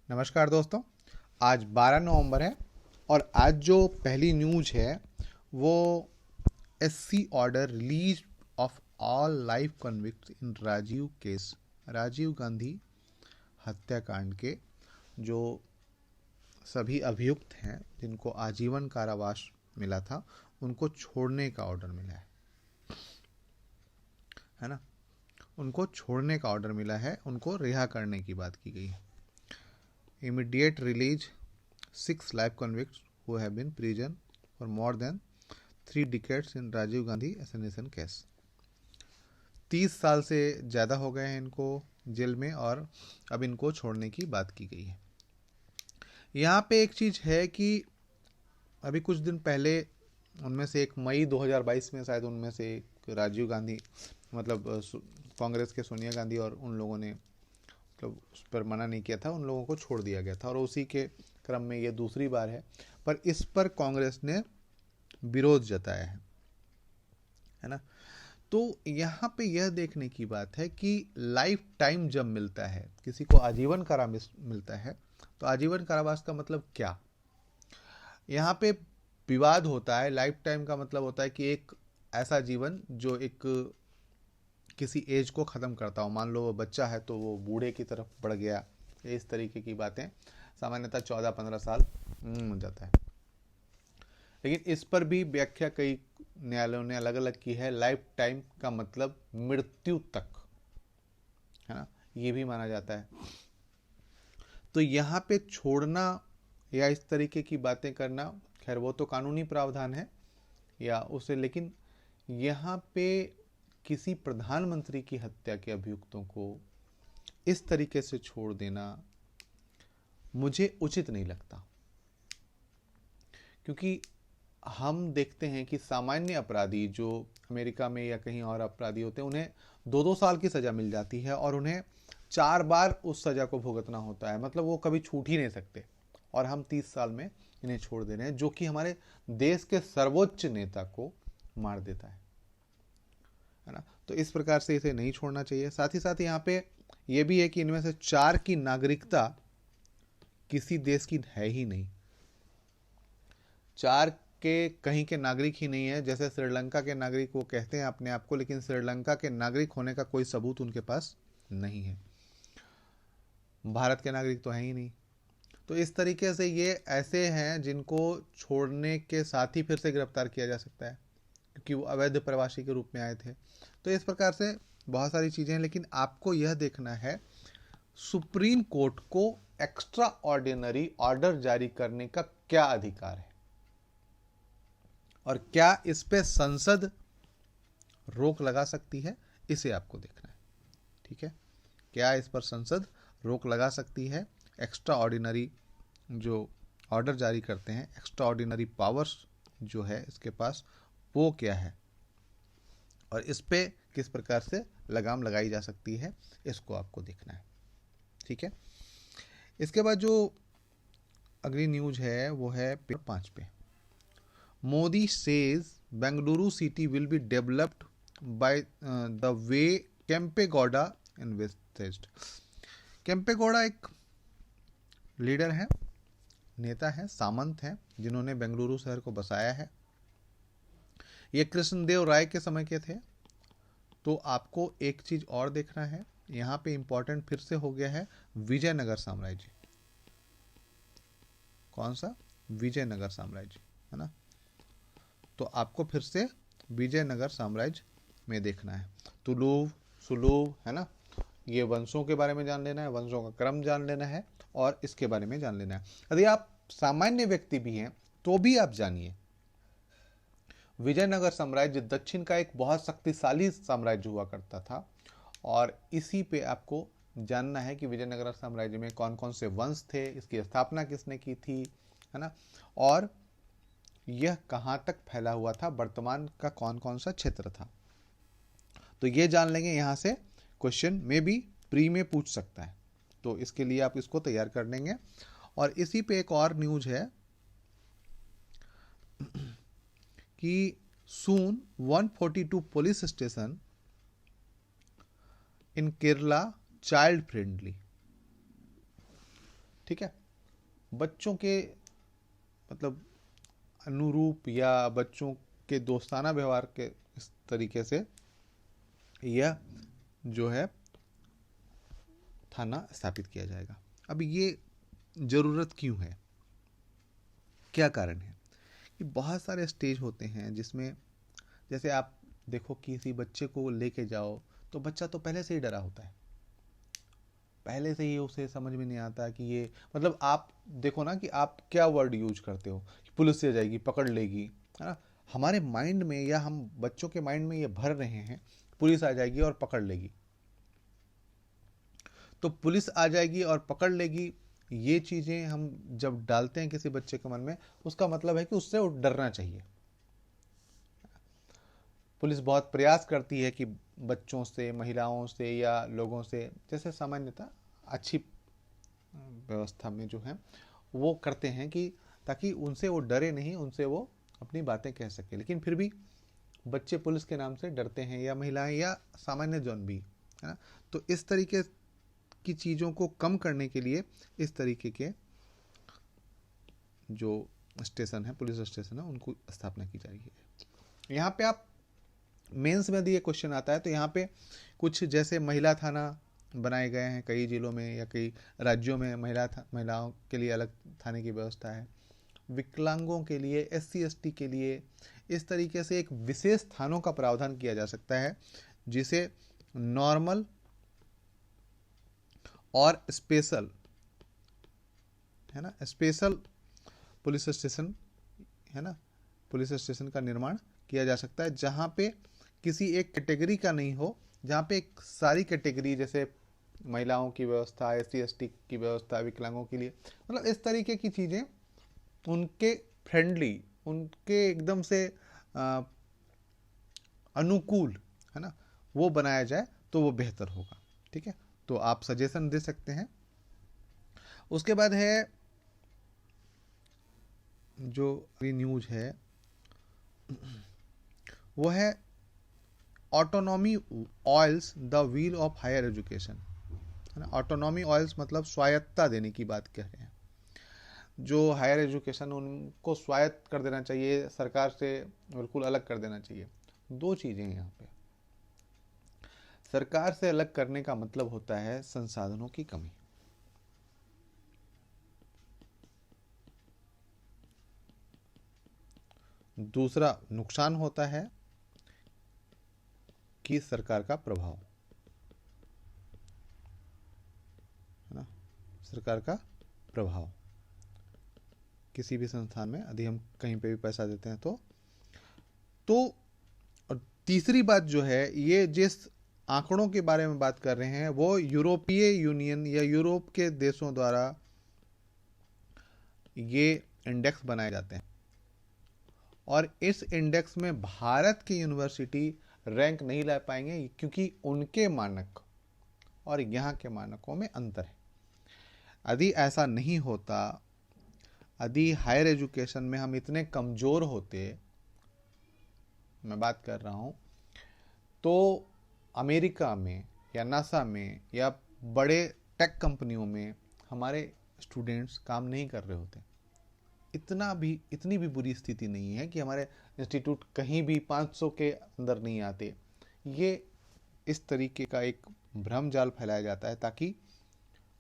नमस्कार दोस्तों। आज 12 नवंबर है और आज जो पहली न्यूज है वो SC order release of all life convict in Rajiv case, Rajiv Gandhi हत्याकांड के जो सभी अभियुक्त हैं जिनको आजीवन कारावास मिला था उनको छोड़ने का ऑर्डर मिला है ना। उनको छोड़ने का ऑर्डर मिला है, उनको रिहा करने की बात की गई है। Immediate release 6 life convicts who have been prison for more than 3 decades in Rajiv Gandhi assassination case। 30 साल से ज़्यादा हो गए हैं इनको जेल में और अब इनको छोड़ने की बात की गई है। यहाँ पे एक चीज़ है कि अभी कुछ दिन पहले उनमें से एक मई 2022 में शायद उनमें से एक राजीव गांधी मतलब कांग्रेस के सोनिया गांधी और उन लोगों ने मतलब उस पर मना नहीं किया था, उन लोगों को छोड़ दिया गया था और उसी के क्रम में ये दूसरी बार है। पर इस पर कांग्रेस ने विरोध जताया है ना। तो यहाँ पे यह देखने की बात है कि लाइफ टाइम जब मिलता है किसी को, आजीवन कारावास मिलता है, तो आजीवन कारावास का मतलब क्या, यहाँ पे विवाद होता है। लाइफ टाइम का मतलब होता है कि एक ऐसा जीवन जो एक किसी एज को ख़त्म करता हो। मान लो वो बच्चा है तो वो बूढ़े की तरफ बढ़ गया, इस तरीके की बातें सामान्यतः 14-15 साल हो जाता है। लेकिन इस पर भी व्याख्या कई न्यायालयों ने अलग अलग की है। लाइफ टाइम का मतलब मृत्यु तक, है ना, ये भी माना जाता है। तो यहाँ पे छोड़ना या इस तरीके की बातें करना, खैर वो तो कानूनी प्रावधान है या उसे, लेकिन यहाँ पे किसी प्रधानमंत्री की हत्या के अभियुक्तों को इस तरीके से छोड़ देना मुझे उचित नहीं लगता। क्योंकि हम देखते हैं कि सामान्य अपराधी जो अमेरिका में या कहीं और अपराधी होते हैं उन्हें 2-2 साल की सज़ा मिल जाती है और उन्हें 4 बार उस सज़ा को भुगतना होता है। मतलब वो कभी छूट ही नहीं सकते और हम 30 साल में इन्हें छोड़ दे रहे हैं, जो कि हमारे देश के सर्वोच्च नेता को मार देता है ना। तो इस प्रकार से इसे नहीं छोड़ना चाहिए। साथ ही साथ यहाँ पे ये भी है कि इनमें से 4 की नागरिकता किसी देश की है ही नहीं। 4 के कहीं के नागरिक ही नहीं है। जैसे श्रीलंका के नागरिक वो कहते हैं अपने आप को, लेकिन श्रीलंका के नागरिक होने का कोई सबूत उनके पास नहीं है। भारत के नागरिक तो है ही नहीं। तो इस तरीके से ये ऐसे हैं जिनको छोड़ने के साथ ही फिर से गिरफ्तार किया जा सकता है क्योंकि वो अवैध प्रवासी के रूप में आए थे। तो इस प्रकार से बहुत सारी चीज़ें हैं, लेकिन आपको यह देखना है सुप्रीम कोर्ट को एक्स्ट्रा ऑर्डिनरी ऑर्डर जारी करने का क्या अधिकार है और क्या इस पे संसद रोक लगा सकती है, इसे आपको देखना है। ठीक है, क्या इस पर संसद रोक लगा सकती है। एक्स्ट्रा ऑर्डिनरी जो ऑर्डर जारी करते हैं, एक्स्ट्रा ऑर्डिनरी पावर्स जो है इसके पास, वो क्या है और इस पे किस प्रकार से लगाम लगाई जा सकती है, इसको आपको देखना है। ठीक है, इसके बाद जो अगली न्यूज है वो है पेपर 5 पे। Modi says Bengaluru city will be developed by the way Kempegowda invested. Kempegowda एक लीडर है, नेता है, सामंत हैं जिन्होंने बेंगलुरु शहर को बसाया है। ये कृष्णदेव राय के समय के थे। तो आपको एक चीज और देखना है, यहाँ पे इंपॉर्टेंट फिर से हो गया है विजयनगर साम्राज्य। कौन सा? विजयनगर साम्राज्य, है ना। तो आपको फिर से विजयनगर साम्राज्य में देखना है। तुलुव, सुलुव, है ना, ये वंशों के बारे में जान लेना है, वंशों का क्रम जान लेना है और इसके बारे में जान लेना है। यदि आप सामान्य व्यक्ति भी हैं तो भी आप जानिए विजयनगर साम्राज्य दक्षिण का एक बहुत शक्तिशाली साम्राज्य हुआ करता था और इसी पे आपको जानना है कि विजयनगर साम्राज्य में कौन कौन से वंश थे, इसकी स्थापना किसने की थी, है ना, और यह कहाँ तक फैला हुआ था, वर्तमान का कौन कौन सा क्षेत्र था। तो ये जान लेंगे, यहाँ से क्वेश्चन में भी प्री में पूछ सकता है, तो इसके लिए आप इसको तैयार कर लेंगे। और इसी पे एक और न्यूज है कि सून 142 पुलिस स्टेशन इन केरला चाइल्ड फ्रेंडली। ठीक है, बच्चों के मतलब अनुरूप या बच्चों के दोस्ताना व्यवहार के इस तरीके से यह जो है थाना स्थापित किया जाएगा। अब ये ज़रूरत क्यों है, क्या कारण है कि बहुत सारे स्टेज होते हैं जिसमें, जैसे आप देखो किसी बच्चे को लेके जाओ तो बच्चा तो पहले से ही डरा होता है, पहले से ही उसे समझ में नहीं आता कि ये मतलब, आप देखो ना कि आप क्या वर्ड यूज करते हो कि पुलिस से जाएगी पकड़ लेगी, है ना। हमारे माइंड में या हम बच्चों के माइंड में ये भर रहे हैं पुलिस आ जाएगी और पकड़ लेगी। तो पुलिस आ जाएगी और पकड़ लेगी, ये चीज़ें हम जब डालते हैं किसी बच्चे के मन में, उसका मतलब है कि उससे डरना चाहिए। पुलिस बहुत प्रयास करती है कि बच्चों से, महिलाओं से या लोगों से, जैसे सामान्यतः अच्छी व्यवस्था में जो है वो करते हैं कि ताकि उनसे वो डरे नहीं, उनसे वो अपनी बातें कह सके। लेकिन फिर भी बच्चे पुलिस के नाम से डरते हैं, या महिलाएं या सामान्य जन भी, है ना। तो इस तरीके की चीज़ों को कम करने के लिए इस तरीके के जो स्टेशन है, पुलिस स्टेशन है, उनको स्थापना की जा रही है। यहाँ पे आप मेंस में यदि ये क्वेश्चन आता है तो यहाँ पे कुछ जैसे महिला थाना बनाए गए हैं कई जिलों में या कई राज्यों में, महिलाओं के लिए अलग थाने की व्यवस्था है, विकलांगों के लिए, SC ST के लिए, इस तरीके से एक विशेष थानों का प्रावधान किया जा सकता है जिसे नॉर्मल और स्पेशल, है ना, स्पेशल पुलिस स्टेशन, है ना, पुलिस स्टेशन का निर्माण किया जा सकता है, जहाँ पे किसी एक कैटेगरी का नहीं हो, जहाँ पे एक सारी कैटेगरी, जैसे महिलाओं की व्यवस्था, SC ST की व्यवस्था, विकलांगों के लिए, मतलब इस तरीके की चीज़ें उनके फ्रेंडली, उनके एकदम से अनुकूल, है ना, वो बनाया जाए तो वो बेहतर होगा। ठीक है, तो आप सजेशन दे सकते हैं। उसके बाद है जो न्यूज है वो है autonomy oils the wheel of higher education, है ना। ऑटोनॉमी ऑयल्स मतलब स्वायत्तता देने की बात कह रहे हैं, जो हायर एजुकेशन उनको स्वायत्त कर देना चाहिए, सरकार से बिल्कुल अलग कर देना चाहिए। दो चीज़ें हैं यहाँ पे, सरकार से अलग करने का मतलब होता है संसाधनों की कमी, दूसरा नुकसान होता है कि सरकार का प्रभाव, है ना, सरकार का प्रभाव किसी भी संस्थान में यदि हम कहीं पे भी पैसा देते हैं तो और तीसरी बात जो है, ये जिस आंकड़ों के बारे में बात कर रहे हैं वो यूरोपीय यूनियन या यूरोप के देशों द्वारा ये इंडेक्स बनाए जाते हैं, और इस इंडेक्स में भारत की यूनिवर्सिटी रैंक नहीं ला पाएंगे क्योंकि उनके मानक और यहाँ के मानकों में अंतर है। यदि ऐसा नहीं होता, यदि हायर एजुकेशन में हम इतने कमज़ोर होते, मैं बात कर रहा हूँ, तो अमेरिका में या नासा में या बड़े टेक कंपनियों में हमारे स्टूडेंट्स काम नहीं कर रहे होते। इतनी भी बुरी स्थिति नहीं है कि हमारे इंस्टीट्यूट कहीं भी 500 के अंदर नहीं आते। ये इस तरीके का एक भ्रम जाल फैलाया जाता है ताकि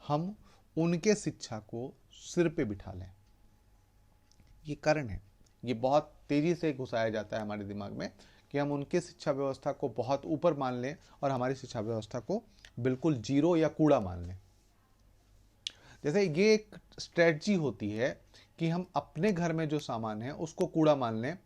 हम उनके शिक्षा को सिर पे बिठा लें। ये कारण है, ये बहुत तेज़ी से घुसाया जाता है हमारे दिमाग में कि हम उनके शिक्षा व्यवस्था को बहुत ऊपर मान लें और हमारी शिक्षा व्यवस्था को बिल्कुल जीरो या कूड़ा मान लें। जैसे ये एक स्ट्रेटजी होती है कि हम अपने घर में जो सामान है उसको कूड़ा मान लें,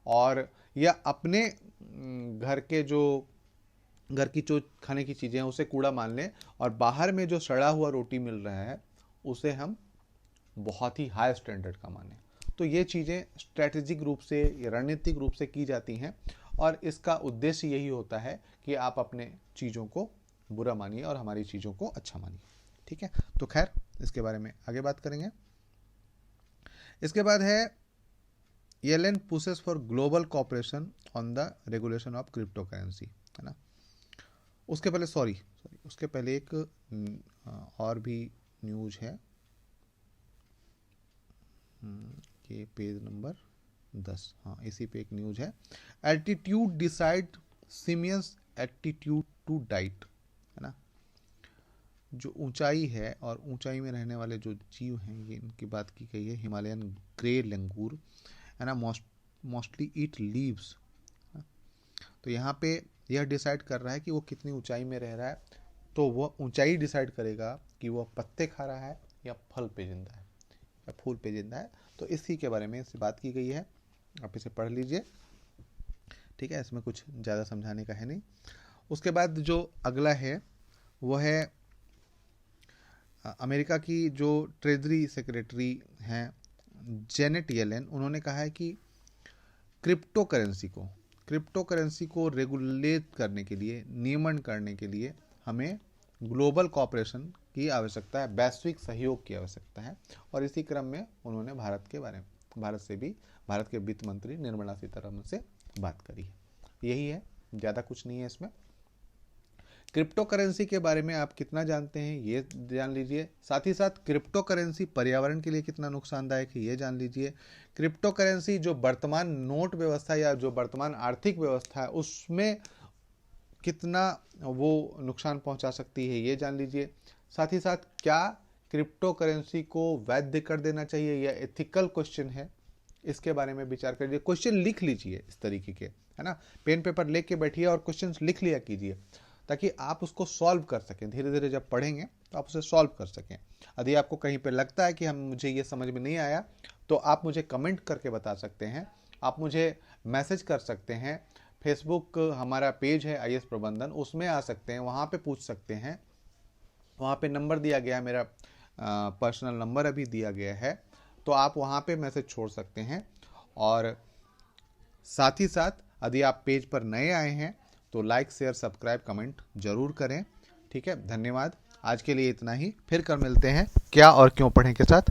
और या अपने घर की जो खाने की चीज़ें हैं उसे कूड़ा मान लें, और बाहर में जो सड़ा हुआ रोटी मिल रहा है उसे हम बहुत ही हाई स्टैंडर्ड का माने। तो ये चीज़ें स्ट्रैटेजिक रूप से, रणनीतिक रूप से की जाती हैं, और इसका उद्देश्य यही होता है कि आप अपने चीज़ों को बुरा मानिए और हमारी चीज़ों को अच्छा मानिए। ठीक है, तो खैर इसके बारे में आगे बात करेंगे। इसके बाद है Yellen pushes for global cooperation on the regulation of crypto currency, है ना। उसके पहले एक और भी न्यूज है, ये पेज नंबर 10, हाँ इसी पे एक न्यूज है। Altitude decides simians attitude to diet, है ना। जो ऊंचाई है और ऊंचाई में रहने वाले जो जीव हैं, ये इनकी बात की गई है। हिमालयन ग्रे लंगूर, है ना, मोस्टली ईट लीव्स। तो यहाँ पे यह डिसाइड कर रहा है कि वो कितनी ऊंचाई में रह रहा है, तो वह ऊंचाई डिसाइड करेगा कि वह पत्ते खा रहा है या फल पे जिंदा है या फूल पे जिंदा है। तो इसी के बारे में इससे बात की गई है, आप इसे पढ़ लीजिए, ठीक है। इसमें कुछ ज़्यादा समझाने का है नहीं। उसके बाद जो अगला है वो है अमेरिका की जो ट्रेजरी सेक्रेटरी हैं जेनेट येलेन। उन्होंने कहा है कि क्रिप्टो करेंसी को रेगुलेट करने के लिए, नियमन करने के लिए हमें ग्लोबल कॉपरेशन की आवश्यकता है, वैश्विक सहयोग की आवश्यकता है। और इसी क्रम में उन्होंने भारत के वित्त मंत्री निर्मला सीतारमण से बात करी है। यही है, ज़्यादा कुछ नहीं है इसमें। क्रिप्टो करेंसी के बारे में आप कितना जानते हैं ये जान लीजिए। साथ ही साथ क्रिप्टो करेंसी पर्यावरण के लिए कितना नुकसानदायक है ये जान लीजिए। क्रिप्टो करेंसी जो वर्तमान नोट व्यवस्था या जो वर्तमान आर्थिक व्यवस्था है उसमें कितना वो नुकसान पहुंचा सकती है ये जान लीजिए। साथ ही साथ क्या क्रिप्टो करेंसी को वैध कर देना चाहिए या एथिकल क्वेश्चन है, इसके बारे में विचार करिए। क्वेश्चन लिख लीजिए इस तरीके के, है ना, पेन पेपर लेके बैठिए और क्वेश्चन लिख लिया कीजिए ताकि आप उसको सॉल्व कर सकें। धीरे धीरे जब पढ़ेंगे तो आप उसे सॉल्व कर सकें। यदि आपको कहीं पे लगता है कि मुझे ये समझ में नहीं आया तो आप मुझे कमेंट करके बता सकते हैं, आप मुझे मैसेज कर सकते हैं। फेसबुक हमारा पेज है IAS प्रबंधन, उसमें आ सकते हैं, वहाँ पे पूछ सकते हैं। वहाँ पे नंबर दिया गया है, मेरा पर्सनल नंबर अभी दिया गया है, तो आप वहाँ पे मैसेज छोड़ सकते हैं। और साथ ही साथ यदि आप पेज पर नए आए हैं तो लाइक शेयर सब्सक्राइब कमेंट जरूर करें, ठीक है। धन्यवाद, आज के लिए इतना ही। फिर कर मिलते हैं क्या और क्यों पढ़ें के साथ।